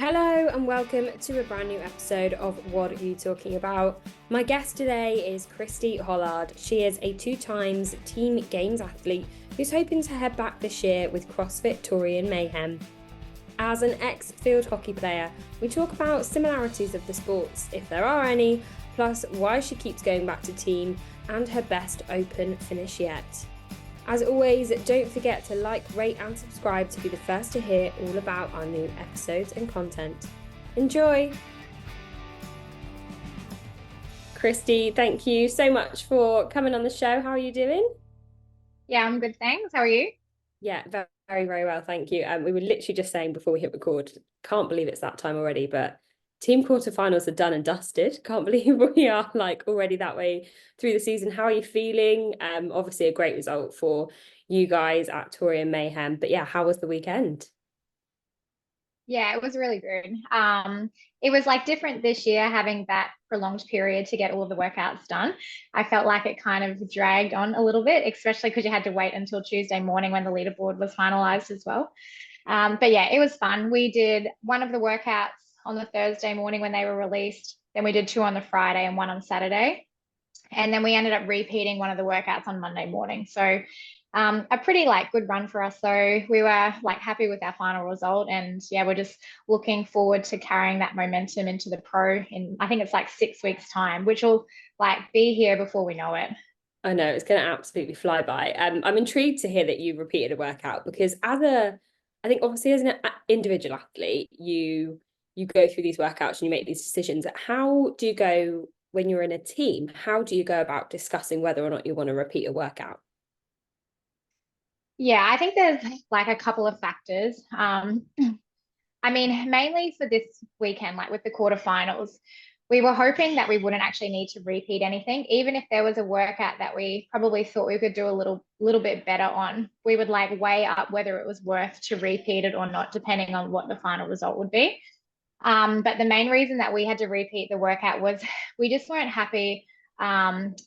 Hello and welcome to a brand new episode of What Are You Talking About? My guest today is Christee Hollard. She is a 2-times Team Games athlete who's hoping to head back this year with CrossFit Torian Mayhem. As an ex-field hockey player, we talk about similarities of the sports, if there are any, plus why she keeps going back to team and her best open finish yet. As always, don't forget to like, rate and subscribe to be the first to hear all about our new episodes and content. Enjoy! Christee, thank you so much for coming on the show. How are you doing? Yeah, I'm good, thanks. How are you? Yeah, very, very well, thank you. We were literally just saying before we hit record, can't believe it's that time already, but team quarterfinals are done and dusted. Can't believe we are already that way through the season. How are you feeling? Obviously a great result for you guys at Torian Mayhem. But yeah, how was the weekend? Yeah, it was really good. It was different this year having that prolonged period to get all of the workouts done. I felt like it kind of dragged on a little bit, especially because you had to wait until Tuesday morning when the leaderboard was finalized as well. But yeah, it was fun. We did one of the workouts on the Thursday morning when they were released. Then we did two on the Friday and one on Saturday. And then we ended up repeating one of the workouts on Monday morning. So a pretty good run for us. So we were happy with our final result. And yeah, we're just looking forward to carrying that momentum into the pro in, I think it's 6 weeks time, which will be here before we know it. I know it's going to absolutely fly by. I'm intrigued to hear that you repeated a workout because I think obviously as an individual athlete, you go through these workouts and you make these decisions. How do you go when you're in a team? How do you go about discussing whether or not you want to repeat a workout? Yeah, I think there's a couple of factors. I mean, mainly for this weekend, with the quarterfinals, we were hoping that we wouldn't actually need to repeat anything. Even if there was a workout that we probably thought we could do a little bit better on, we would weigh up whether it was worth to repeat it or not, depending on what the final result would be. But the main reason that we had to repeat the workout was we just weren't happy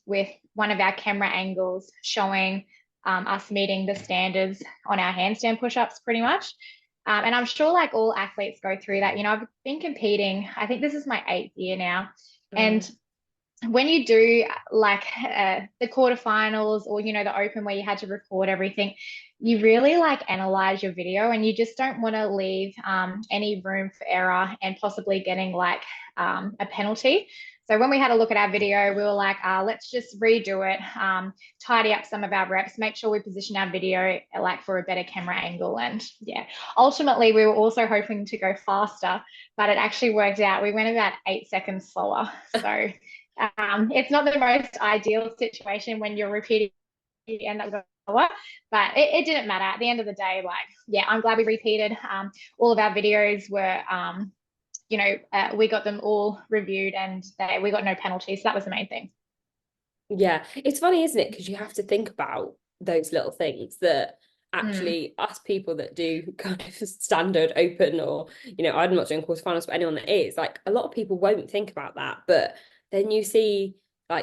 with one of our camera angles showing us meeting the standards on our handstand push-ups pretty much. And I'm sure all athletes go through that. I've been competing, I think this is my 8th year now. And when you do the quarterfinals or, the open where you had to record everything, you really analyze your video and you just don't want to leave any room for error and possibly getting a penalty. So when we had a look at our video, we were let's just redo it, tidy up some of our reps, make sure we position our video for a better camera angle. And yeah, ultimately we were also hoping to go faster, but it actually worked out. We went about 8 seconds slower. So it's not the most ideal situation when you're repeating, you end up going lower, but it didn't matter. At the end of the day, yeah, I'm glad we repeated. All of our videos were, we got them all reviewed and we got no penalties. So that was the main thing. Yeah, it's funny, isn't it? Because you have to think about those little things that actually us people that do kind of standard open or, I'm not doing quarterfinals, but anyone that is, a lot of people won't think about that. But then you see,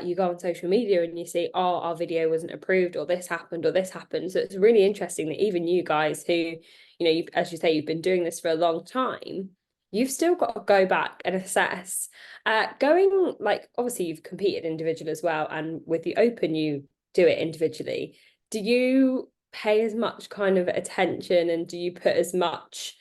you go on social media and you see, oh, our video wasn't approved or this happened or this happened. So it's really interesting that even you guys who, as you say, you've been doing this for a long time, you've still got to go back and assess. Going obviously you've competed individual as well, and with the open you do it individually. Do you pay as much kind of attention and do you put as much,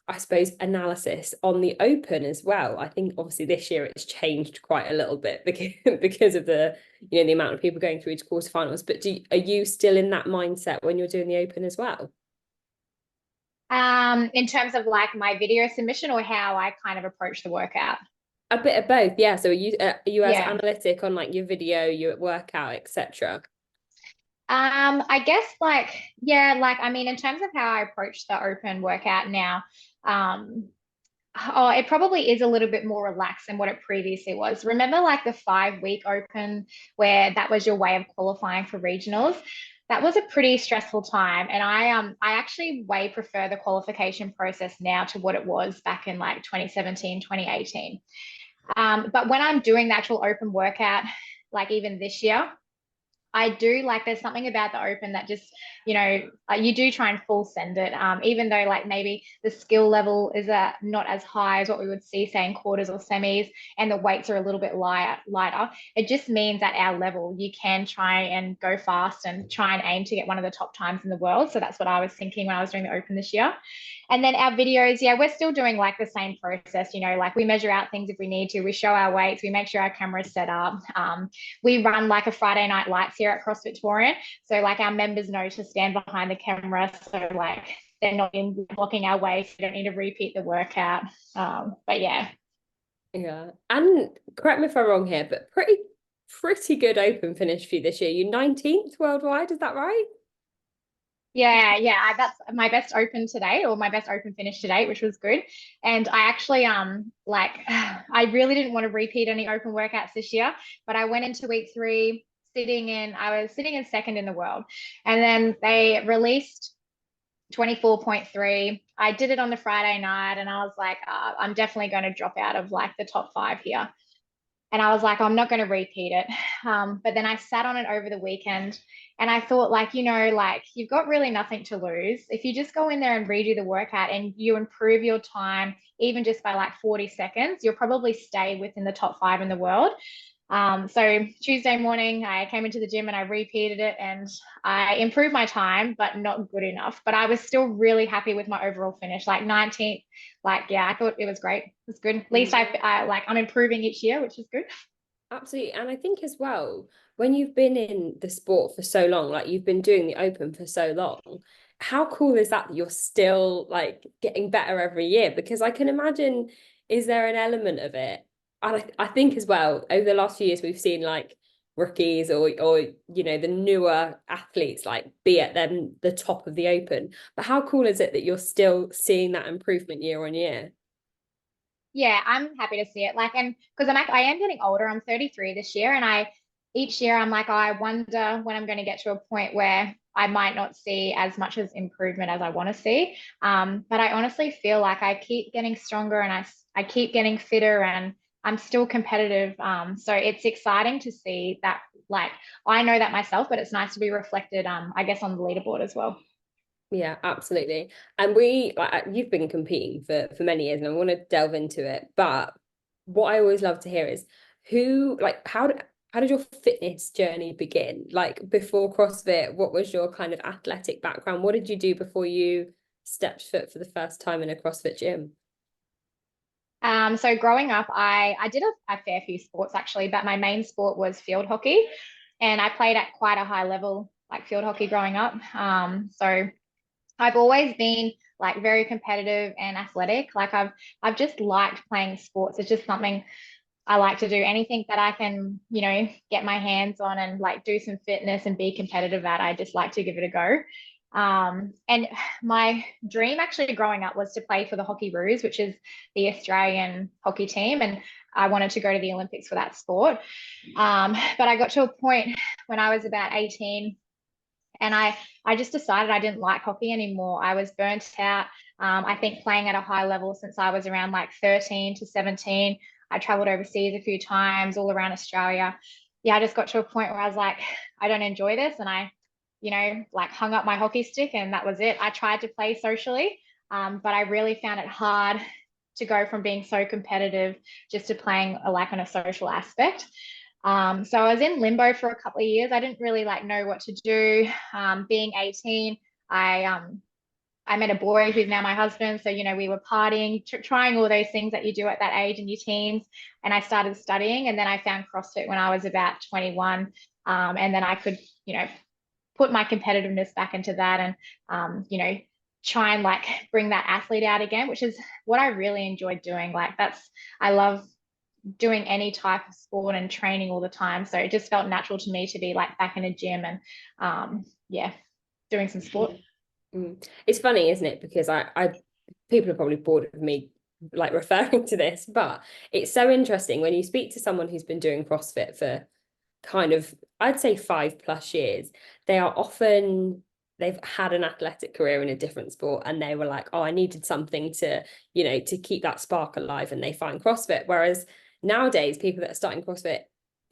I suppose, analysis on the open as well? I think obviously this year it's changed quite a little bit because of the the amount of people going through to quarterfinals. But are you still in that mindset when you're doing the open as well? In terms of my video submission or how I kind of approach the workout. A bit of both, yeah. So are you as Yeah. analytic on your video, your workout, etc.? I guess yeah, I mean, in terms of how I approach the open workout now, it probably is a little bit more relaxed than what it previously was. Remember the 5-week open where that was your way of qualifying for regionals? That was a pretty stressful time. And I actually way prefer the qualification process now to what it was back in 2017, 2018. But when I'm doing the actual open workout, even this year, I do there's something about the open that just you know, you do try and full send it, even though like maybe the skill level is not as high as what we would see, say, in quarters or semis, and the weights are a little bit lighter. It just means at our level, you can try and go fast and try and aim to get one of the top times in the world. So that's what I was thinking when I was doing the Open this year. And then our videos, yeah, we're still doing like the same process, you know, like we measure out things if we need to, we show our weights, we make sure our camera's set up. We run like a Friday night lights here at CrossFit Torian. So like our members know to stand behind the camera. So like they're not in blocking our way. So we don't need to repeat the workout. But yeah. Yeah. And correct me if I'm wrong here, but pretty good Open finish for you this year. You're 19th worldwide, is that right? Yeah. That's my best Open today, or my best Open finish today, which was good. And I actually like I really didn't want to repeat any Open workouts this year, but I went into week 3 I was sitting in second in the world. And then they released 24.3. I did it on the Friday night and I was like, I'm definitely going to drop out of like the top 5 here. And I was like, I'm not going to repeat it. But then I sat on it over the weekend and I thought, like, you know, like you've got really nothing to lose. If you just go in there and redo the workout and you improve your time, even just by like 40 seconds, you'll probably stay within the top 5 in the world. So Tuesday morning, I came into the gym and I repeated it and I improved my time, but not good enough. But I was still really happy with my overall finish, like 19th. Like, yeah, I thought it was great. It was good. At least I like I'm improving each year, which is good. Absolutely. And I think as well, when you've been in the sport for so long, like you've been doing the Open for so long, how cool is that you're still like getting better every year? Because I can imagine, is there an element of it? And I think as well, over the last few years, we've seen like rookies or you know, the newer athletes like be at them the top of the Open. But how cool is it that you're still seeing that improvement year on year? Yeah, I'm happy to see it. Like, and because I am getting older. I'm 33 this year, and each year I'm like, oh, I wonder when I'm going to get to a point where I might not see as much as improvement as I want to see. But I honestly feel like I keep getting stronger, and I keep getting fitter, and I'm still competitive. So it's exciting to see that. Like, I know that myself, but it's nice to be reflected. I guess on the leaderboard as well. Yeah, absolutely. And you've been competing for many years, and I want to delve into it. But what I always love to hear is how did your fitness journey begin? Like before CrossFit, what was your kind of athletic background? What did you do before you stepped foot for the first time in a CrossFit gym? So growing up, I did a fair few sports actually, but my main sport was field hockey, and I played at quite a high level, like field hockey growing up. So I've always been like very competitive and athletic. Like I've just liked playing sports. It's just something I like to do. Anything that I can, you know, get my hands on and like do some fitness and be competitive at, I just like to give it a go. And my dream actually growing up was to play for the Hockey Roos, which is the Australian hockey team. And I wanted to go to the Olympics for that sport. But I got to a point when I was about 18 and I just decided I didn't like hockey anymore. I was burnt out. I think playing at a high level since I was around like 13 to 17. I traveled overseas a few times all around Australia. Yeah, I just got to a point where I was like, I don't enjoy this. And I, you know, like hung up my hockey stick and that was it. I tried to play socially, but I really found it hard to go from being so competitive just to playing like on a social aspect. So I was in limbo for a couple of years. I didn't really like know what to do. Being 18, I met a boy who's now my husband. So, you know, we were partying, trying all those things that you do at that age in your teens. And I started studying. And then I found CrossFit when I was about 21. And then I could, you know, put my competitiveness back into that and, you know, try and like bring that athlete out again, which is what I really enjoyed doing. Like I love doing any type of sport and training all the time. So it just felt natural to me to be like back in a gym and yeah, doing some sport. It's funny, isn't it? Because I people are probably bored of me like referring to this, but it's so interesting when you speak to someone who's been doing CrossFit for kind of, I'd say 5+ years. They are often they've had an athletic career in a different sport and they were like, oh, I needed something to, you know, to keep that spark alive, and they find CrossFit. Whereas nowadays, people that are starting CrossFit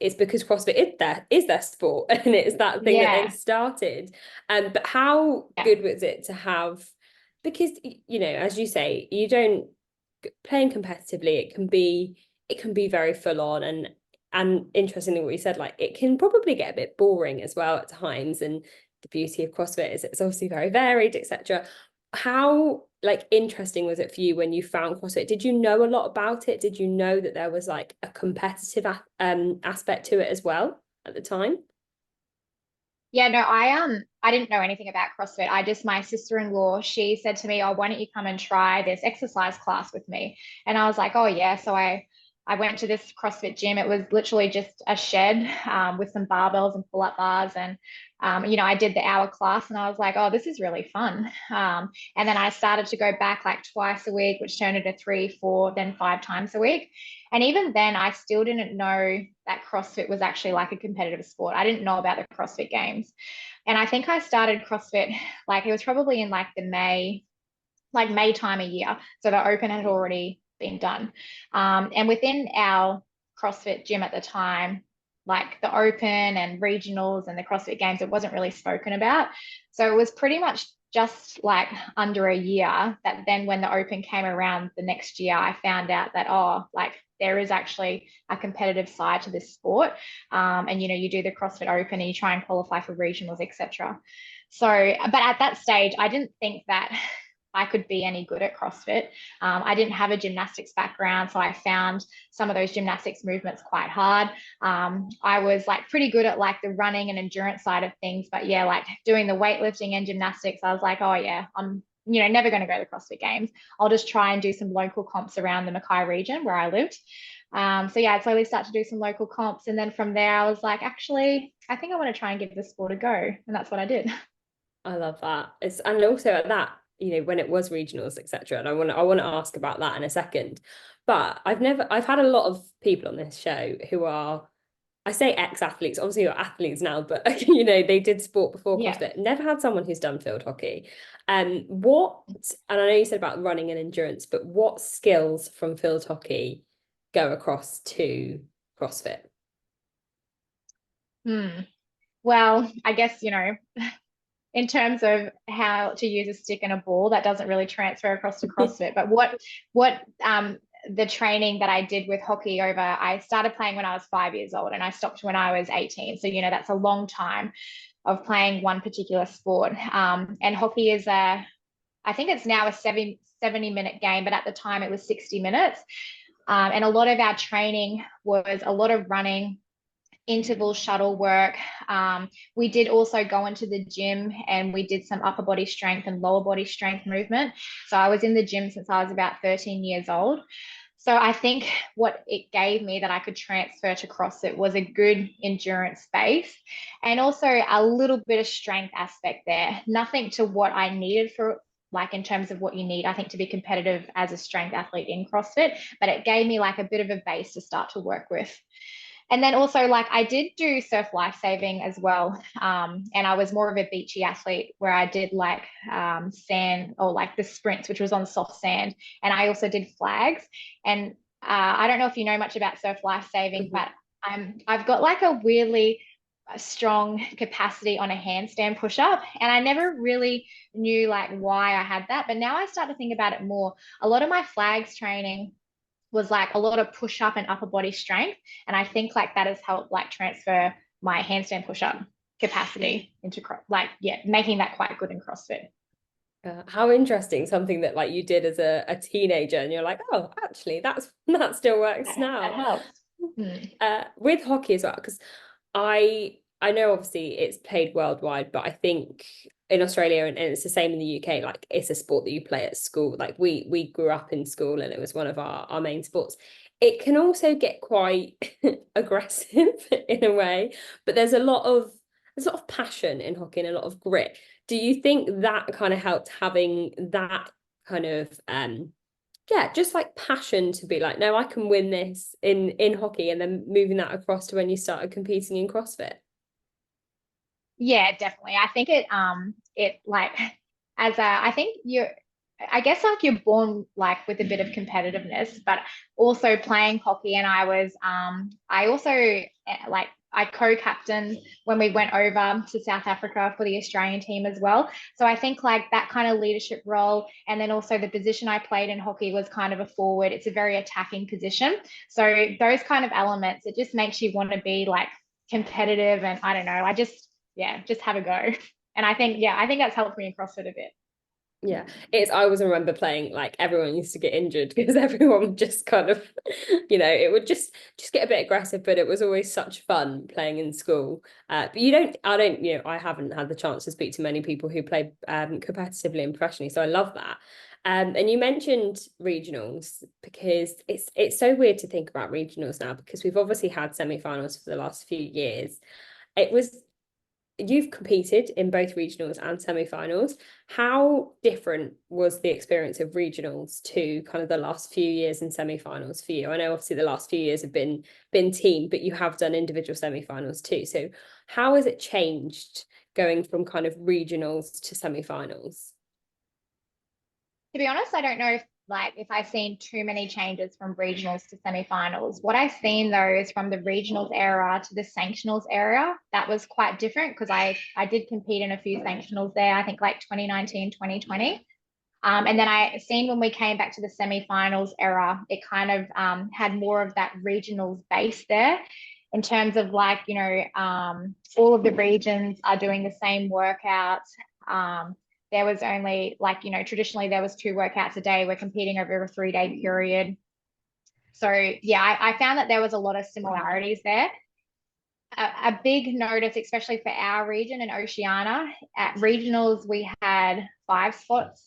it's because CrossFit is their sport and it's that thing that they started. But how good was it to have, because you know, as you say, you don't playing competitively, it can be very full on, and interestingly what you said, like it can probably get a bit boring as well at times, and the beauty of CrossFit is it's obviously very varied, etc. How like interesting was it for you when you found CrossFit? Did you know a lot about it? Did you know that there was like a competitive aspect to it as well at the time? Yeah, no, I didn't know anything about CrossFit. My sister-in-law, she said to me, "Oh, why don't you come and try this exercise class with me?" And I was like, "Oh yeah." So I went to this CrossFit gym. It was literally just a shed with some barbells and pull-up bars, and I did the hour class, and I was like, "Oh, this is really fun." And then I started to go back like twice a week, which turned into 3, 4, then 5 times a week. And even then, I still didn't know that CrossFit was actually like a competitive sport. I didn't know about the CrossFit Games. And I think I started CrossFit, like it was probably in like May time a year. So the Open had already been done. And within our CrossFit gym at the time, like the Open and regionals and the CrossFit Games, it wasn't really spoken about. So it was pretty much just like under a year that then when the Open came around the next year, I found out that, oh, like there is actually a competitive side to this sport. And, you do the CrossFit Open and you try and qualify for regionals, etc. So, but at that stage, I didn't think that I could be any good at CrossFit. I didn't have a gymnastics background, so I found some of those gymnastics movements quite hard. I was like pretty good at like the running and endurance side of things, but yeah, like doing the weightlifting and gymnastics, I was like, oh yeah, I'm never going to go to the CrossFit Games. I'll just try and do some local comps around the Mackay region where I lived. So yeah, I slowly start to do some local comps, and then from there, I was like, actually, I think I want to try and give this sport a go, and that's what I did. I love that. And also at that, when it was regionals, etc. And I want to ask about that in a second. But I've had a lot of people on this show who are, I say ex-athletes, obviously you're athletes now, but they did sport before Yeah. CrossFit. Never had someone who's done field hockey. And I know you said about running and endurance, but what skills from field hockey go across to CrossFit? Well, I guess, in terms of how to use a stick and a ball, that doesn't really transfer across to CrossFit. But what the training that I did with hockey I started playing when I was 5 years old and I stopped when I was 18. So, that's a long time of playing one particular sport. And hockey is I think it's now a 70-minute game, but at the time it was 60 minutes. And a lot of our training was a lot of running, interval shuttle work. We did also go into the gym and we did some upper body strength and lower body strength movement. So I was in the gym since I was about 13 years old. So I think what it gave me that I could transfer to CrossFit was a good endurance base and also a little bit of strength aspect there. Nothing to what I needed for like in terms of what you need, I think, to be competitive as a strength athlete in CrossFit, but it gave me like a bit of a base to start to work with. And then also, like, I did do surf lifesaving as well. And I was more of a beachy athlete where I did like sand or like the sprints, which was on soft sand. And I also did flags. And I don't know if you know much about surf lifesaving, but I've got like a weirdly strong capacity on a handstand push up. And I never really knew like why I had that. But now I start to think about it more. A lot of my flags training was like a lot of push up and upper body strength. And I think like that has helped like transfer my handstand push up capacity into like, yeah, making that quite good in CrossFit. How interesting, something that like you did as a teenager and you're like, oh, actually that still works now. That helps. With hockey as well, because I know obviously it's played worldwide, but I think in Australia and it's the same in the UK, like it's a sport that you play at school. Like we grew up in school and it was one of our main sports. It can also get quite aggressive in a way, but there's a lot of passion in hockey and a lot of grit. Do you think that kind of helped having that kind of just like passion to be like, no, I can win this in hockey, and then moving that across to when you started competing in CrossFit? Yeah, definitely. I think it like I think I guess like you're born like with a bit of competitiveness, but also playing hockey. And I also like I co-captained when we went over to South Africa for the Australian team as well. So I think like that kind of leadership role, and then also the position I played in hockey was kind of a forward. It's a very attacking position. So those kind of elements, it just makes you want to be like competitive. And I don't know, just have a go. And I think that's helped me in CrossFit a bit. Yeah, it's I always remember playing, like everyone used to get injured because everyone would just kind of, it would just get a bit aggressive, but it was always such fun playing in school. But I haven't had the chance to speak to many people who play competitively and professionally, so I love that. And you mentioned regionals because it's so weird to think about regionals now because we've obviously had semi-finals for the last few years. It was You've competed in both regionals and semi-finals. How different was the experience of regionals to kind of the last few years in semi-finals for you? I know obviously the last few years have been team, but you have done individual semi-finals too. So how has it changed going from kind of regionals to semi-finals? To be honest, I don't know if I've seen too many changes from regionals to semi-finals. What I've seen though is from the regionals era to the sanctionals era, that was quite different because I did compete in a few sanctionals there, I think like 2019, 2020. And then I seen when we came back to the semi-finals era, it kind of had more of that regionals base there in terms of like, all of the regions are doing the same workouts. There was only like, traditionally there was 2 workouts a day. We're competing over a 3-day period. So yeah, I found that there was a lot of similarities there. A big notice, especially for our region in Oceania, at regionals, we had 5 spots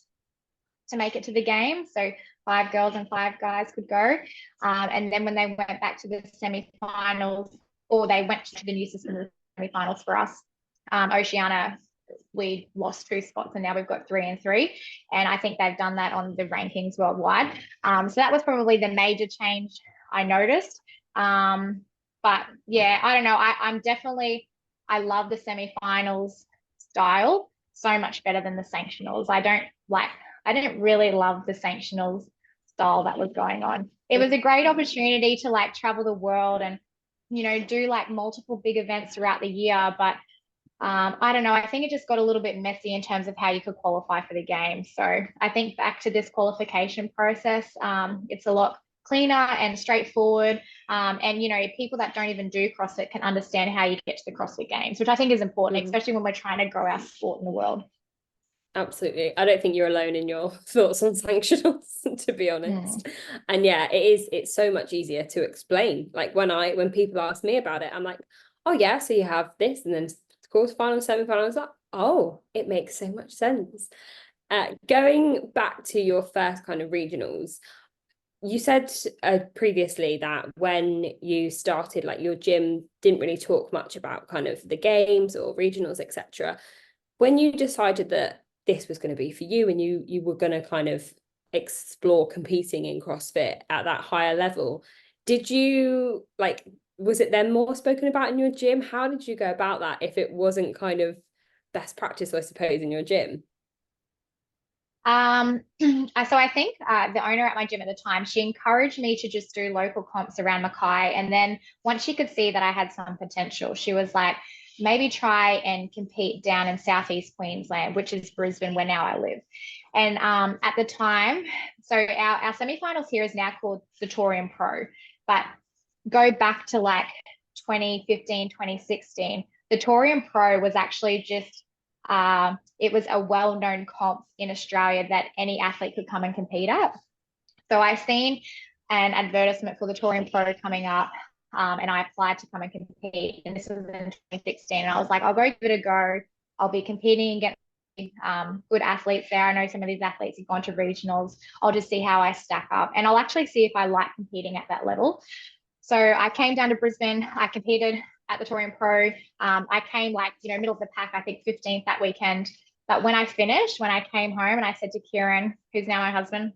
to make it to the game. So 5 girls and 5 guys could go. And then when they went back to the semi-finals, or they went to the new system of the semi-finals for us, Oceania, we lost 2 spots and now we've got 3 and 3. And I think they've done that on the rankings worldwide. So that was probably the major change I noticed. But yeah, I don't know. I love the semi-finals style so much better than the sanctionals. I didn't really love the sanctionals style that was going on. It was a great opportunity to like travel the world and, do like multiple big events throughout the year. But I don't know. I think it just got a little bit messy in terms of how you could qualify for the game. So I think back to this qualification process, it's a lot cleaner and straightforward. And, people that don't even do CrossFit can understand how you get to the CrossFit Games, which I think is important, especially when we're trying to grow our sport in the world. Absolutely. I don't think you're alone in your thoughts on sanctionals, to be honest. And yeah, it's so much easier to explain. Like when people ask me about it, I'm like, oh yeah, so you have this and then quarterfinals, semi-finals, like, oh, it makes so much sense. Going back to your first kind of regionals, you said previously that when you started, like your gym didn't really talk much about kind of the games or regionals, etc. When you decided that this was going to be for you and you were going to kind of explore competing in CrossFit at that higher level, did you like, was it then more spoken about in your gym? How did you go about that if it wasn't kind of best practice, I suppose, in your gym? So I think the owner at my gym at the time, she encouraged me to just do local comps around Mackay. And then once she could see that I had some potential, she was like, maybe try and compete down in Southeast Queensland, which is Brisbane, where now I live. And at the time, so our semi-finals here is now called the Torian Pro, but go back to like 2015, 2016, the Torian Pro was actually just it was a well-known comp in Australia that any athlete could come and compete at. So I seen an advertisement for the Torian Pro coming up, and I applied to come and compete. And this was in 2016. And I was like, I'll go give it a go. I'll be competing and get good athletes there. I know some of these athletes have gone to regionals. I'll just see how I stack up. And I'll actually see if I like competing at that level. So I came down to Brisbane. I competed at the Torian Pro. I came like, middle of the pack, I think 15th that weekend. But when I finished, when I came home and I said to Kieran, who's now my husband,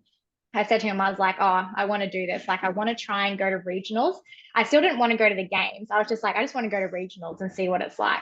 I said to him, I was like, oh, I want to do this. Like, I want to try and go to regionals. I still didn't want to go to the games. I was just like, I just want to go to regionals and see what it's like.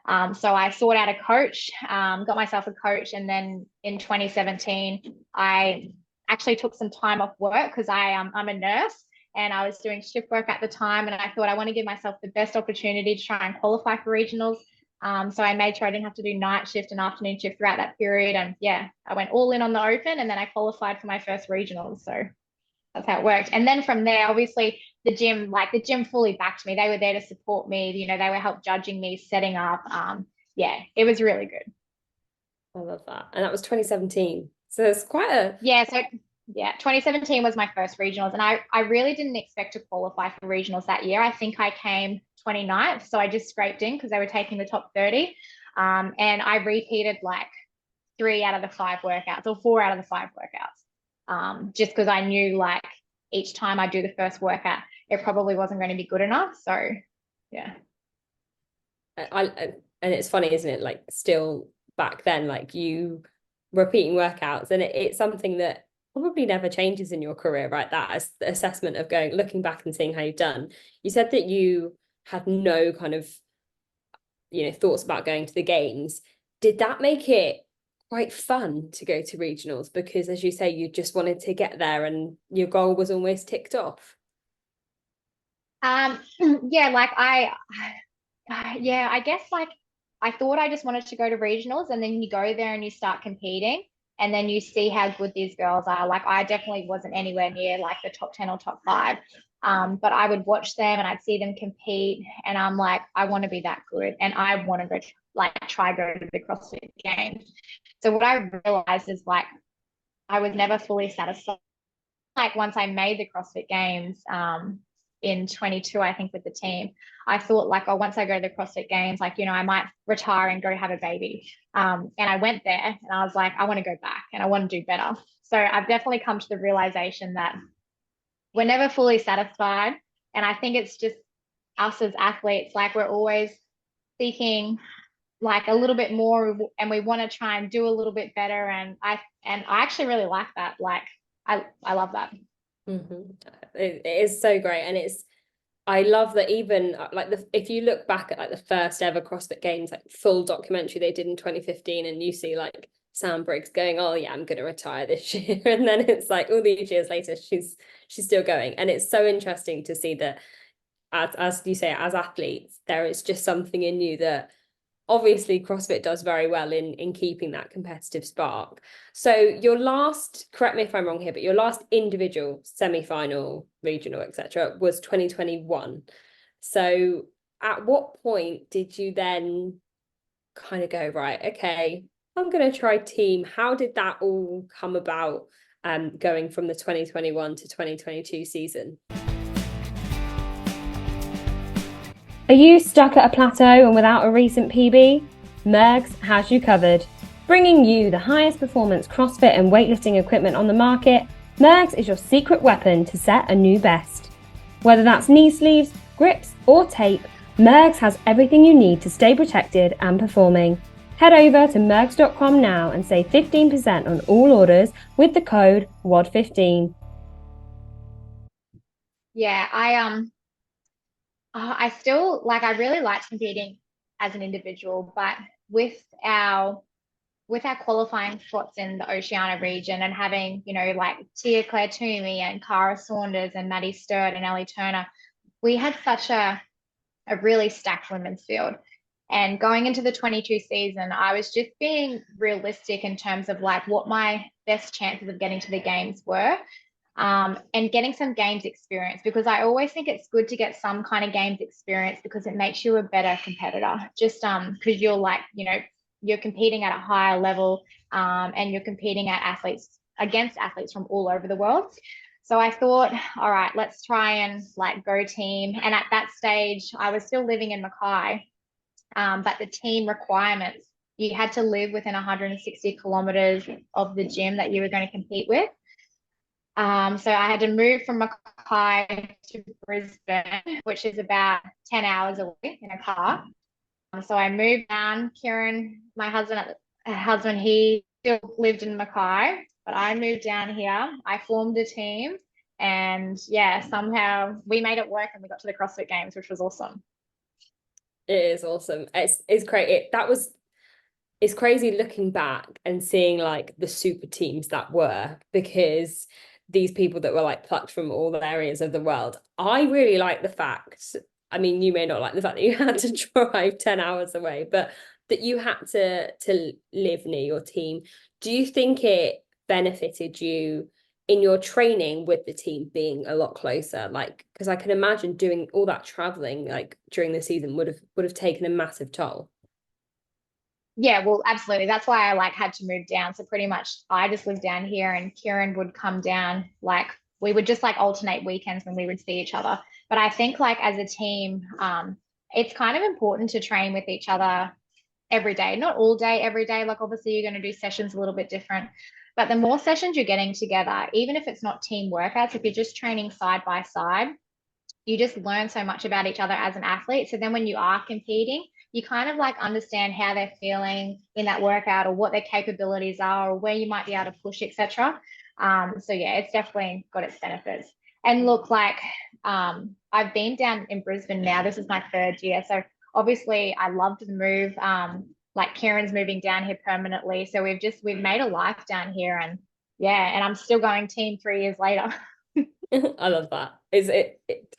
So I sought out a coach, got myself a coach, and then in 2017, I actually took some time off work because I'm a nurse and I was doing shift work at the time, and I thought I want to give myself the best opportunity to try and qualify for regionals. So I made sure I didn't have to do night shift and afternoon shift throughout that period, and yeah, I went all in on the open, and then I qualified for my first regionals. So that's how it worked. And then from there, obviously, the gym fully backed me. They were there to support me. You know, they were help judging me, setting up. Yeah, it was really good. I love that. And that was 2017. So it's quite a Yeah, so yeah, 2017 was my first regionals, and I really didn't expect to qualify for regionals that year. I think I came 29th, so I just scraped in because they were taking the top 30. And I repeated like 3 out of the 5 workouts, or 4 out of the 5 workouts, just because I knew like each time I do the first workout, it probably wasn't going to be good enough. So yeah. and it's funny, isn't it? Like still back then, like you repeating workouts, and it's something that probably never changes in your career, right? That assessment of looking back and seeing how you've done. You said that you had no kind of, thoughts about going to the games. Did that make it quite fun to go to regionals? Because as you say, you just wanted to get there and your goal was almost ticked off. Yeah, like I guess like I thought I just wanted to go to regionals, and then you go there and you start competing, and then you see how good these girls are. Like I definitely wasn't anywhere near like the top 10 or top 5. But I would watch them and I'd see them compete, and I'm like, I want to be that good, and I want to go try go to the CrossFit Games. So what I realized is like I was never fully satisfied. Like once I made the CrossFit Games, in 22, I think, with the team, I thought like, oh, once I go to the CrossFit Games, like, you know, I might retire and go have a baby. And I went there and I was like, I want to go back and I want to do better. So I've definitely come to the realization that we're never fully satisfied. And I think it's just us as athletes, like we're always seeking like a little bit more, and we want to try and do a little bit better. And I actually really like that. Like I love that. It is so great, and I love that. Even like if you look back at like the first ever CrossFit Games, like full documentary they did in 2015, and you see like Sam Briggs going, oh yeah, I'm gonna retire this year, and then it's like all these years later she's still going. And it's so interesting to see that as you say, as athletes, there is just something in you that obviously CrossFit does very well in keeping that competitive spark. So your last, correct me if I'm wrong here, but your last individual semi-final, regional, etc., was 2021. So at what point did you then kind of go, right, okay, I'm going to try team? How did that all come about, going from the 2021 to 2022 season? Are you stuck at a plateau and without a recent PB? Mergs has you covered. Bringing you the highest performance CrossFit and weightlifting equipment on the market, Mergs is your secret weapon to set a new best. Whether that's knee sleeves, grips or tape, Mergs has everything you need to stay protected and performing. Head over to mergs.com now and save 15% on all orders with the code WOD15. Yeah, I still like, I really liked competing as an individual, but with our qualifying spots in the Oceania region and having, you know, like Tia Claire Toomey and Cara Saunders and Maddie Sturt and Ellie Turner, we had such a really stacked women's field. And going into the 22 season, I was just being realistic in terms of like what my best chances of getting to the games were. And getting some games experience, because I always think it's good to get some kind of games experience because it makes you a better competitor. Just because you're like, you know, you're competing at a higher level, and you're competing against athletes from all over the world. So I thought, all right, let's try and like go team. And at that stage, I was still living in Mackay, but the team requirements, you had to live within 160 kilometers of the gym that you were going to compete with. So I had to move from Mackay to Brisbane, which is about 10 hours away in a car. So I moved down. Kieran, my husband, he still lived in Mackay, but I moved down here. I formed a team, and yeah, somehow we made it work and we got to the CrossFit Games, which was awesome. It is awesome. It's great. It's crazy looking back and seeing like the super teams that were, because these people that were like plucked from all the areas of the world. I really like the fact, I mean, you may not like the fact that you had to drive 10 hours away, but that you had to live near your team. Do you think it benefited you in your training with the team being a lot closer? Like, because I can imagine doing all that traveling like during the season would have taken a massive toll. Yeah, well, absolutely. That's why I like had to move down. So pretty much I just lived down here and Kieran would come down. Like we would just like alternate weekends when we would see each other. But I think like as a team, it's kind of important to train with each other every day, not all day, every day. Like obviously you're going to do sessions a little bit different. But the more sessions you're getting together, even if it's not team workouts, if you're just training side by side, you just learn so much about each other as an athlete. So then when you are competing, you kind of like understand how they're feeling in that workout or what their capabilities are or where you might be able to push, etc. So yeah, it's definitely got its benefits. And look, like I've been down in Brisbane now. This is my third year. So obviously I loved the move. Like Kieran's moving down here permanently. So we've made a life down here and yeah, and I'm still going team 3 years later. I love that.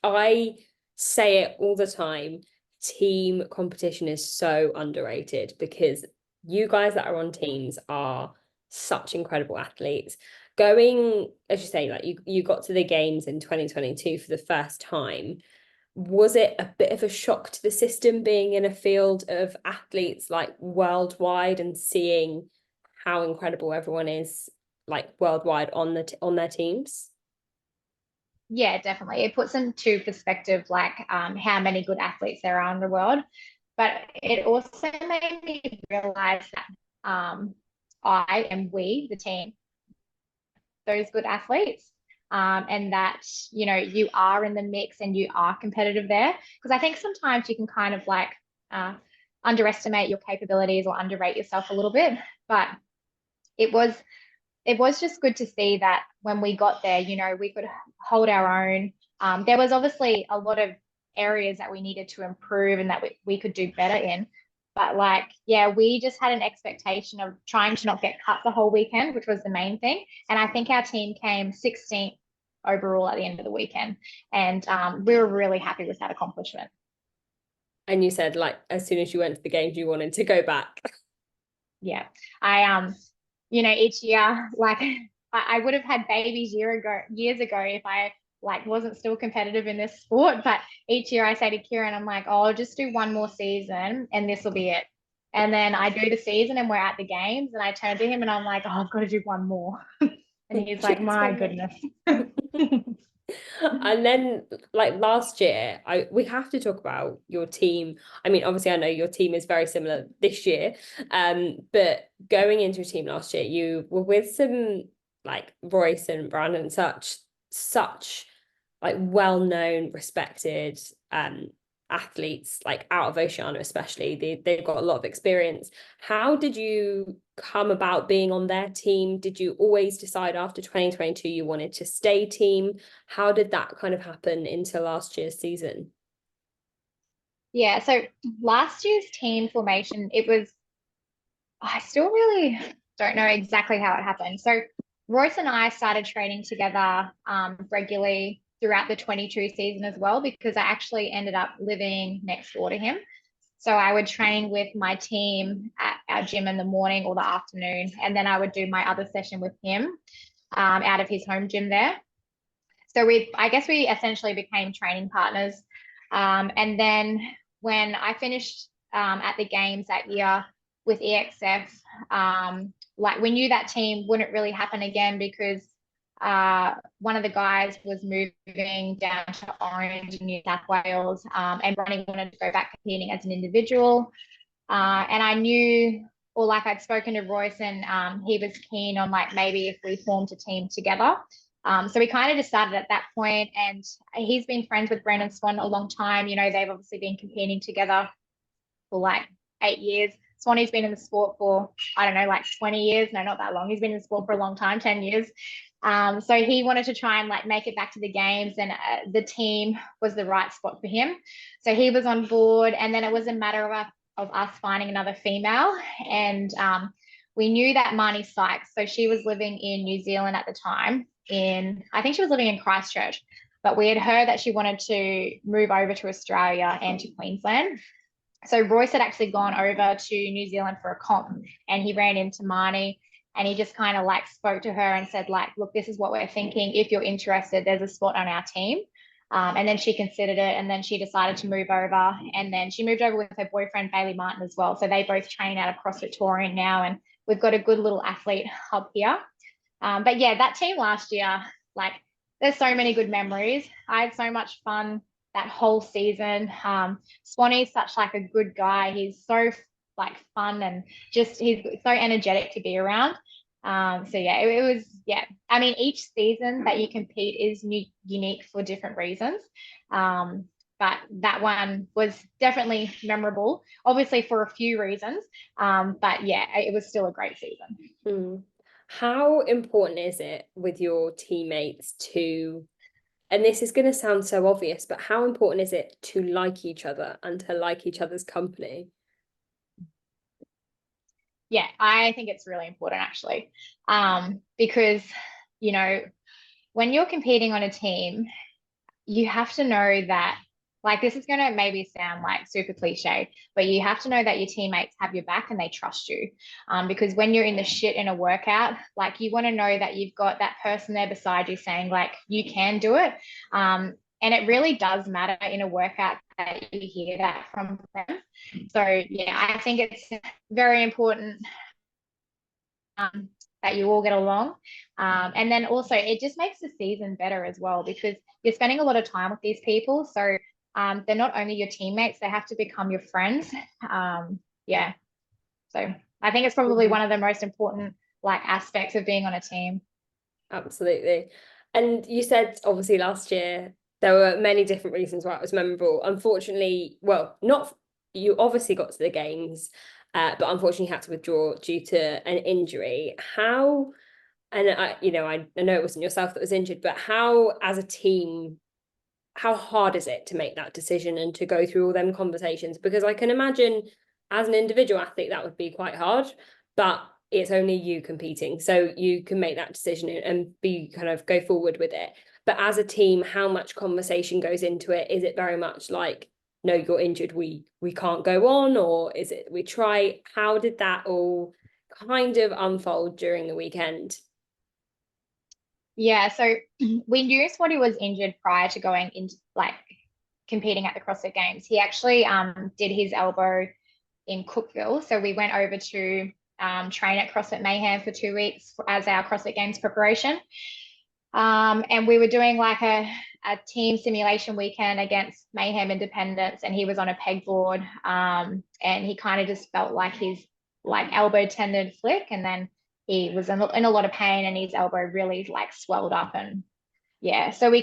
I say it all the time. Team competition is so underrated because you guys that are on teams are such incredible athletes. Going, as you say, like you got to the games in 2022 for the first time. Was it a bit of a shock to the system being in a field of athletes like worldwide and seeing how incredible everyone is like worldwide on on their teams? Yeah, definitely. It puts into perspective like how many good athletes there are in the world. But it also made me realize that I and we, the team, those good athletes, and that you are in the mix and you are competitive there. Because I think sometimes you can kind of like uh, underestimate your capabilities or underrate yourself a little bit. But it was it was just good to see that when we got there, we could hold our own. There was obviously a lot of areas that we needed to improve and that we could do better in. But like, yeah, we just had an expectation of trying to not get cut the whole weekend, which was the main thing. And I think our team came 16th overall at the end of the weekend. And we were really happy with that accomplishment. And you said like as soon as you went to the games, you wanted to go back. Yeah. Each year, like I would have had babies years ago if I like wasn't still competitive in this sport. But each year I say to Kieran, I'm like, oh, I'll just do one more season and this will be it. And then I do the season and we're at the games and I turn to him and I'm like, oh, I've got to do one more. And he's like, Just my one more. goodness. And then like last year, we have to talk about your team. I mean, obviously I know your team is very similar this year. But going into your team last year, you were with some like Royce and Brandon, such like well-known, respected athletes, like out of Oceania especially. They've got a lot of experience. How did you come about being on their team? Did you always decide after 2022 you wanted to stay team? How did that kind of happen into last year's season? Yeah, so last year's team formation, I still really don't know exactly how it happened. So Royce and I started training together regularly throughout the 22 season as well, because I actually ended up living next door to him. So I would train with my team at our gym in the morning or the afternoon, and then I would do my other session with him out of his home gym there. So I guess we essentially became training partners. And then when I finished at the games that year with EXF, like we knew that team wouldn't really happen again because one of the guys was moving down to Orange in New South Wales, and Ronnie wanted to go back competing as an individual. And I knew, or like I'd spoken to Royce, and he was keen on like maybe if we formed a team together. So we kind of decided at that point, and he's been friends with Brandon Swan a long time. They've obviously been competing together for like 8 years. Swanee's been in the sport for, I don't know, like 20 years. No, not that long. He's been in the sport for a long time, 10 years. So he wanted to try and like make it back to the games, and the team was the right spot for him. So he was on board, and then it was a matter of us finding another female. And we knew that Marnie Sykes, so she was living in New Zealand at the time, I think she was living in Christchurch, but we had heard that she wanted to move over to Australia and to Queensland. So Royce had actually gone over to New Zealand for a comp, and he ran into Marnie, and he just kind of like spoke to her and said like, look, this is what we're thinking. If you're interested, there's a spot on our team. And then she considered it, and then she decided to move over, and then she moved over with her boyfriend, Bailey Martin, as well. So they both train out of CrossFit Torian now, and we've got a good little athlete hub here. But yeah, that team last year, like there's so many good memories. I had so much fun that whole season. Swanee's such like a good guy. He's so like fun, and just he's so energetic to be around. So yeah, it was, yeah. I mean, each season that you compete is unique for different reasons. But that one was definitely memorable, obviously for a few reasons. But yeah, it was still a great season. Mm. How important is it with your teammates to, and this is going to sound so obvious, but how important is it to like each other and to like each other's company? Yeah, I think it's really important actually. Because, you know, when you're competing on a team, you have to know that, like, this is going to maybe sound like super cliche, but you have to know that your teammates have your back and they trust you. Because when you're in the shit in a workout, like, you want to know that you've got that person there beside you saying, like, you can do it. And it really does matter in a workout that you hear that from them. So, yeah, I think it's very important that you all get along. And then also it just makes the season better as well, because you're spending a lot of time with these people. So they're not only your teammates, they have to become your friends. Yeah. So I think it's probably one of the most important like aspects of being on a team. Absolutely. And you said obviously last year there were many different reasons why it was memorable. Unfortunately, well, not you obviously got to the games, but unfortunately had to withdraw due to an injury. How, and I know it wasn't yourself that was injured, but how as a team, how hard is it to make that decision and to go through all them conversations? Because I can imagine as an individual athlete that would be quite hard, but it's only you competing, so you can make that decision and be kind of go forward with it. But as a team, how much conversation goes into it? Is it very much like, no, you're injured, we can't go on, or is it we try? How did that all kind of unfold during the weekend? Yeah, so we knew Swanee was injured prior to going into like competing at the CrossFit Games. He actually did his elbow in Cookville. So we went over to train at CrossFit Mayhem for 2 weeks as our CrossFit Games preparation. And we were doing like a team simulation weekend against Mayhem Independence, and he was on a pegboard, and he kind of just felt like his like elbow tendon flick, and then he was in a lot of pain, and his elbow really like swelled up. And yeah, so we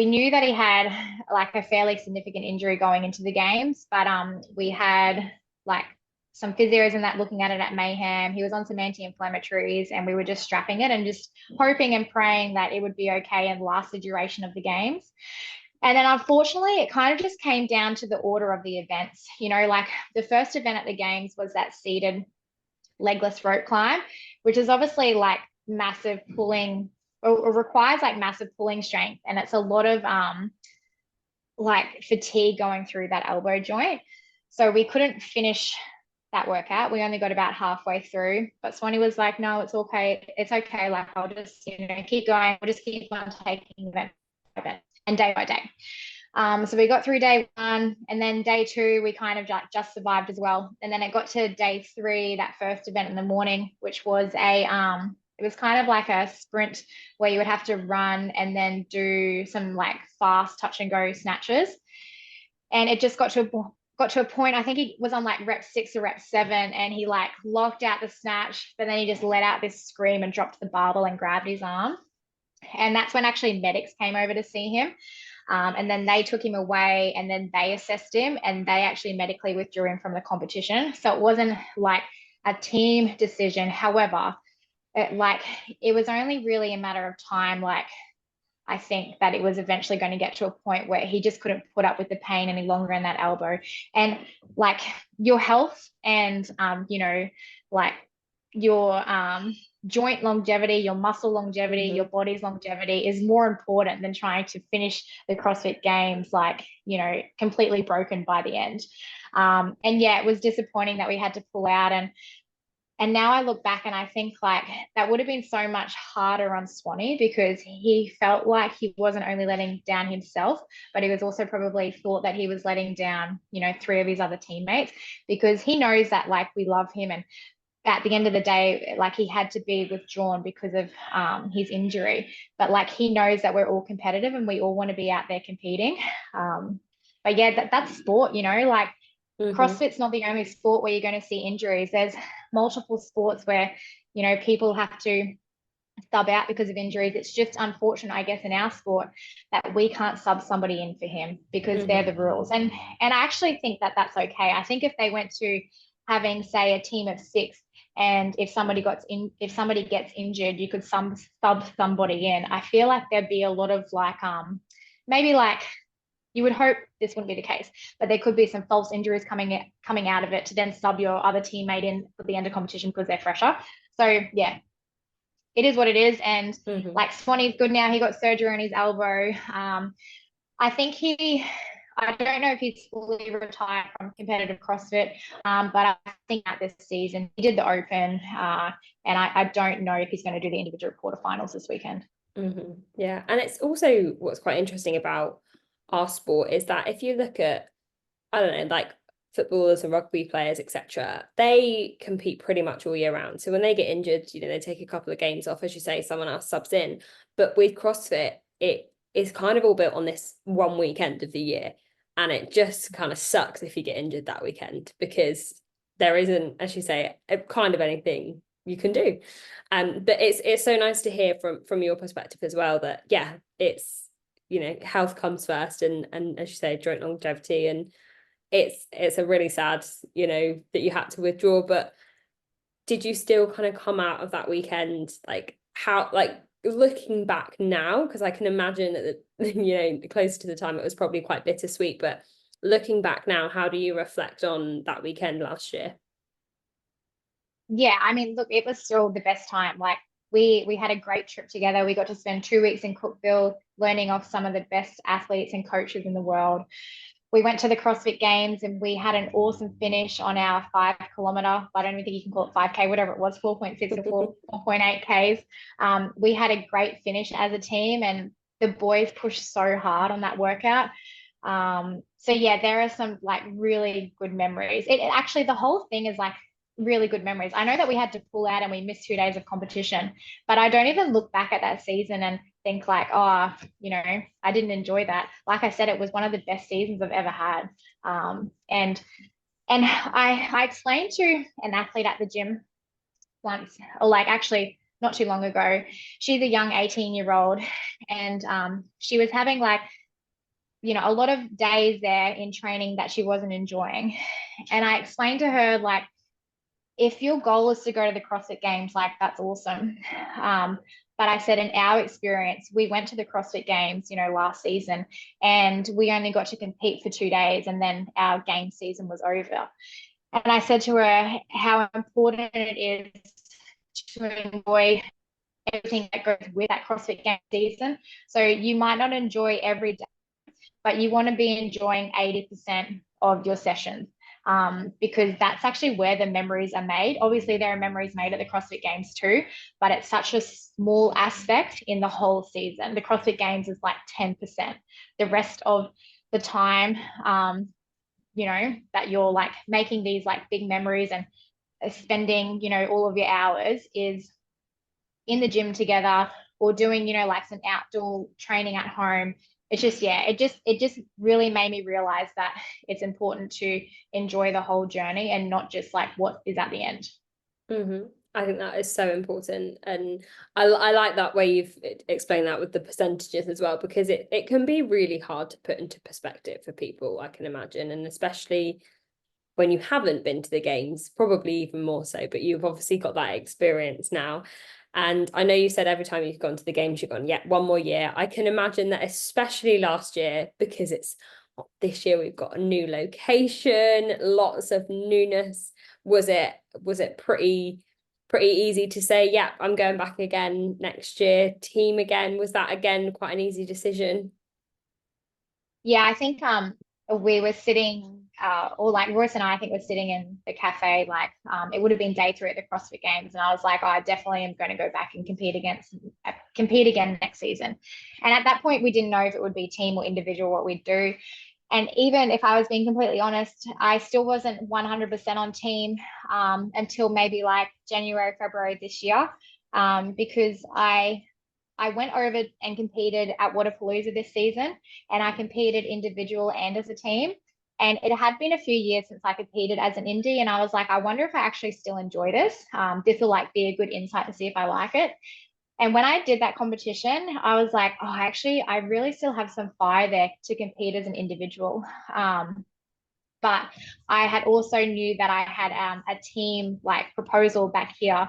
knew that he had like a fairly significant injury going into the games, but we had like some physios and that looking at it at Mayhem. He was on some anti-inflammatories, and we were just strapping it and just hoping and praying that it would be okay and last the duration of the games. And then unfortunately, it kind of just came down to the order of the events. You know, like the first event at the games was that seated legless rope climb, which is obviously like massive pulling, or requires like massive pulling strength, and it's a lot of like fatigue going through that elbow joint. So we couldn't finish that workout. We only got about halfway through, but Swanee was like, no, it's okay. It's okay. Like, I'll just, keep going. We'll just keep on taking event by event and day by day. So we got through day one, and then day two, we kind of just survived as well. And then it got to day three, that first event in the morning, which was it was kind of like a sprint where you would have to run and then do some like fast touch and go snatches. And it just got to a point, I think he was on like rep 6 or rep 7, and he like locked out the snatch, but then he just let out this scream and dropped the barbell and grabbed his arm. And that's when actually medics came over to see him. And then they took him away, and then they assessed him, and they actually medically withdrew him from the competition. So it wasn't like a team decision. However, it was only really a matter of time. Like, I think that it was eventually going to get to a point where he just couldn't put up with the pain any longer in that elbow. And like your health and, like your joint longevity, your muscle longevity, your body's longevity is more important than trying to finish the CrossFit Games, completely broken by the end. And yeah, it was disappointing that we had to pull out. And now I look back and I think like that would have been so much harder on Swanee, because he felt like he wasn't only letting down himself, but he was also probably thought that he was letting down, 3 of his other teammates, because he knows that like we love him. And at the end of the day, like he had to be withdrawn because of his injury. But like he knows that we're all competitive and we all want to be out there competing. But yeah, that's sport, like CrossFit's not the only sport where you're going to see injuries. There's multiple sports where, people have to sub out because of injuries. It's just unfortunate, I guess, in our sport that we can't sub somebody in for him because they're the rules. And I actually think that that's okay. I think if they went to having, say, a team of 6, and if somebody gets injured, you could sub somebody in. I feel like there'd be a lot of maybe like, you would hope this wouldn't be the case, but there could be some false injuries coming out of it to then sub your other teammate in at the end of competition because they're fresher. So yeah, it is what it is. And like Swanee's good now. He got surgery on his elbow. I think I don't know if he's fully retired from competitive CrossFit, but I think at this season he did the Open, and I don't know if he's going to do the individual quarterfinals this weekend. Yeah, and it's also what's quite interesting about our sport is that if you look at, I don't know, like footballers and rugby players, etc., they compete pretty much all year round. So when they get injured, they take a couple of games off, as you say, someone else subs in. But with CrossFit, it is kind of all built on this one weekend of the year. And it just kind of sucks if you get injured that weekend, because there isn't, as you say, kind of anything you can do. But it's so nice to hear from your perspective as well that, yeah, it's, health comes first, and as you say, joint longevity, and it's a really sad, that you had to withdraw. But did you still kind of come out of that weekend like how, like looking back now, because I can imagine that closer to the time it was probably quite bittersweet, but looking back now, how do you reflect on that weekend last year? Yeah, I mean, look, it was still the best time. Like we had a great trip together. We got to spend 2 weeks in Cookville learning off some of the best athletes and coaches in the world. We went to the CrossFit Games and we had an awesome finish on our 5 kilometer. I don't even think you can call it 5K, whatever it was, 4.6 or 4.8 Ks. We had a great finish as a team, and the boys pushed so hard on that workout. So yeah, there are some like really good memories. It actually, the whole thing is like really good memories. I know that we had to pull out and we missed 2 days of competition, but I don't even look back at that season and think like, oh, I didn't enjoy that. Like I said, it was one of the best seasons I've ever had. And I explained to an athlete at the gym once, or like actually not too long ago, she's a young 18-year-old, and she was having like, a lot of days there in training that she wasn't enjoying. And I explained to her, like, if your goal is to go to the CrossFit Games, like that's awesome. But I said, in our experience, we went to the CrossFit Games, last season, and we only got to compete for 2 days, and then our game season was over. And I said to her how important it is to enjoy everything that goes with that CrossFit Game season. So you might not enjoy every day, but you want to be enjoying 80% of your sessions. Because that's actually where the memories are made. Obviously, there are memories made at the CrossFit Games too, but it's such a small aspect in the whole season. The CrossFit Games is like 10%. The rest of the time, that you're like making these like big memories and spending, all of your hours is in the gym together, or doing, like some outdoor training at home. It's just, yeah, it just really made me realize that it's important to enjoy the whole journey and not just like what is at the end. I think that is so important. And I like that way you've explained that with the percentages as well, because it can be really hard to put into perspective for people, I can imagine. And especially when you haven't been to the games, probably even more so, but you've obviously got that experience now. And I know you said every time you've gone to the games, you've gone, yeah, one more year. I can imagine that, especially last year, because it's this year we've got a new location, lots of newness. Was it pretty easy to say, yeah, I'm going back again next year, team again? Was that again quite an easy decision? Yeah, I think we were sitting or like Royce and I think we're sitting in the cafe, like it would have been day 3 at the CrossFit Games, and I was like, oh, I definitely am going to go back and compete again next season. And at that point we didn't know if it would be team or individual what we'd do. And even if I was being completely honest, I still wasn't 100% on team until maybe like January, February this year, because I went over and competed at Waterpalooza this season, and I competed individual and as a team. And it had been a few years since I competed as an indie, and I was like, I wonder if I actually still enjoy this. This will like be a good insight to see if I like it. And when I did that competition, I was like, oh, actually, I really still have some fire there to compete as an individual. But I had also knew that I had a team like proposal back here.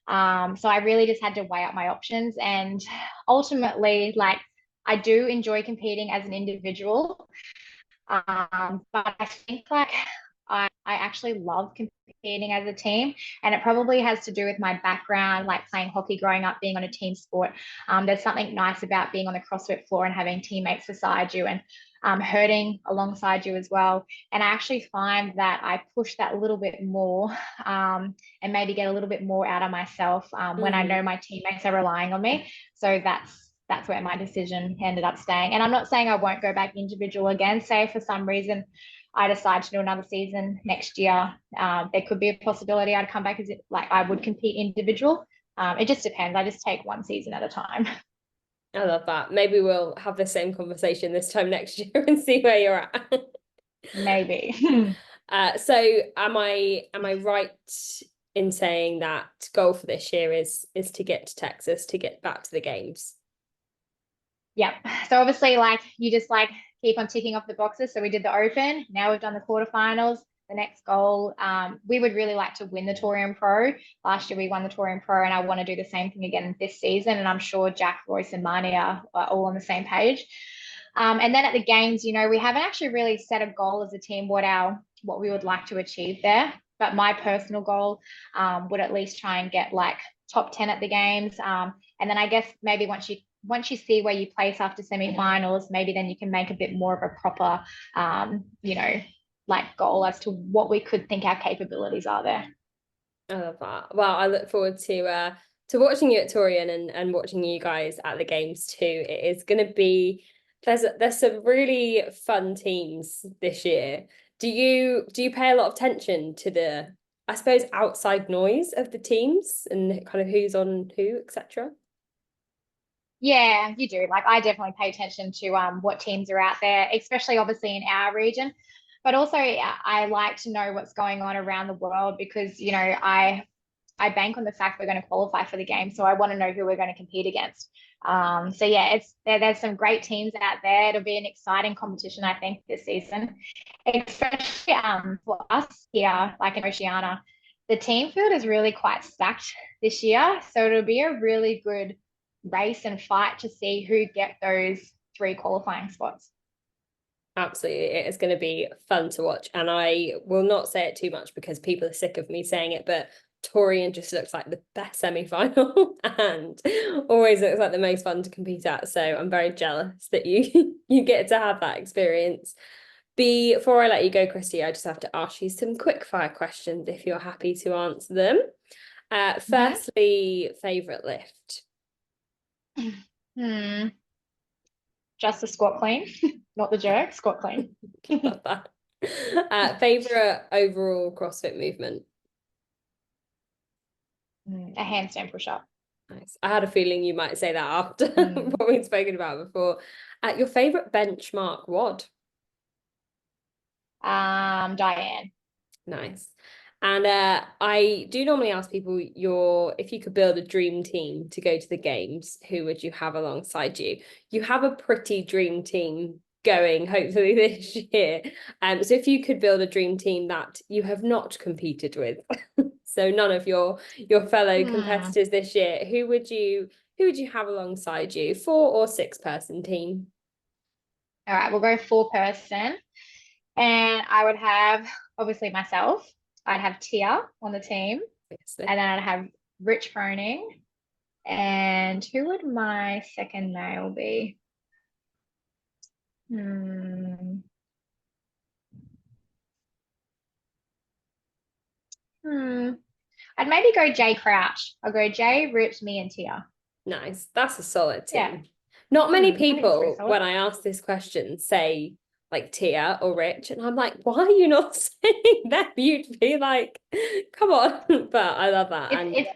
So I really just had to weigh up my options. And ultimately, like, I do enjoy competing as an individual. But I think like I actually love competing as a team, and it probably has to do with my background, like playing hockey growing up, being on a team sport. There's something nice about being on the CrossFit floor and having teammates beside you and hurting alongside you as well. And I actually find that I push that a little bit more and maybe get a little bit more out of myself when I know my teammates are relying on me. So that's where my decision ended up staying. And I'm not saying I won't go back individual again. Say for some reason I decide to do another season next year, there could be a possibility I'd come back as like I would compete individual. It just depends. I just take one season at a time. I love that. Maybe we'll have the same conversation this time next year and see where you're at. Maybe. So am I right in saying that goal for this year is to get to Texas, to get back to the games? Yeah. So obviously, like you just like keep on ticking off the boxes. So we did the Open. Now we've done the quarterfinals. The next goal, we would really like to win the Torian Pro. Last year we won the Torian Pro, and I want to do the same thing again this season. And I'm sure Jack, Royce, and Marnie are all on the same page. And then at the games, we haven't actually really set a goal as a team what we would like to achieve there. But my personal goal would at least try and get like top 10 at the games. And then I guess maybe once you see where you place after semi-finals, maybe then you can make a bit more of a proper, like goal as to what we could think our capabilities are there. I love that. Well, I look forward to watching you at Torian and watching you guys at the games too. It is going to be there's some really fun teams this year. Do you pay a lot of attention to the, I suppose, outside noise of the teams and kind of who's on who, etc.? Yeah, you do. Like I definitely pay attention to what teams are out there, especially obviously in our region. But also I like to know what's going on around the world because, I bank on the fact we're going to qualify for the game. So I want to know who we're going to compete against. So yeah, there's some great teams out there. It'll be an exciting competition, I think, this season, especially for us here, like in Oceania. The team field is really quite stacked this year. So it'll be a really good race and fight to see who get those 3 qualifying spots. Absolutely. It is going to be fun to watch. And I will not say it too much because people are sick of me saying it, but Torian just looks like the best semi-final and always looks like the most fun to compete at. So I'm very jealous that you you get to have that experience. Before I let you go, Christee, I just have to ask you some quick fire questions if you're happy to answer them. Firstly, favorite lift? Just the squat clean, not the jerk, squat clean. Love that. Favorite overall CrossFit movement? A handstand push-up. Nice. I had a feeling you might say that after what we'd spoken about before. Your favorite benchmark WOD? Diane. Nice. And I do normally ask people if you could build a dream team to go to the games, who would you have alongside you? You have a pretty dream team going, hopefully, this year. So if you could build a dream team that you have not competed with, so none of your fellow competitors this year, who would you have alongside you? 4 or 6 person team? All right, we'll go 4-person. And I would have obviously myself. I'd have Tia on the team. Obviously. And then I'd have Rich Froning. And who would my second male be? I'd maybe go Jay Crouch. I'll go Jay, Rich, me, and Tia. Nice. That's a solid team. Yeah. Not many I think it's pretty people, solid. when I ask this question, say like Tia or Rich, and I'm like, why are you not saying them? You'd be like, come on. But I love that.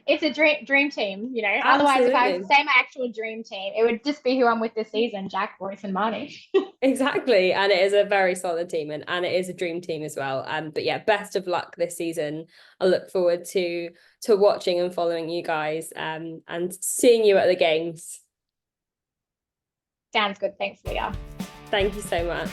It's a dream team, you know. Otherwise, if I was to Absolutely. say my actual dream team, it would just be who I'm with this season: Jack, Royce, and Marnie. Exactly. And it is a very solid team, and it is a dream team as well. But yeah, best of luck this season. I look forward to watching and following you guys, and seeing you at the games. Sounds good. Thanks, Leah. Thank you so much.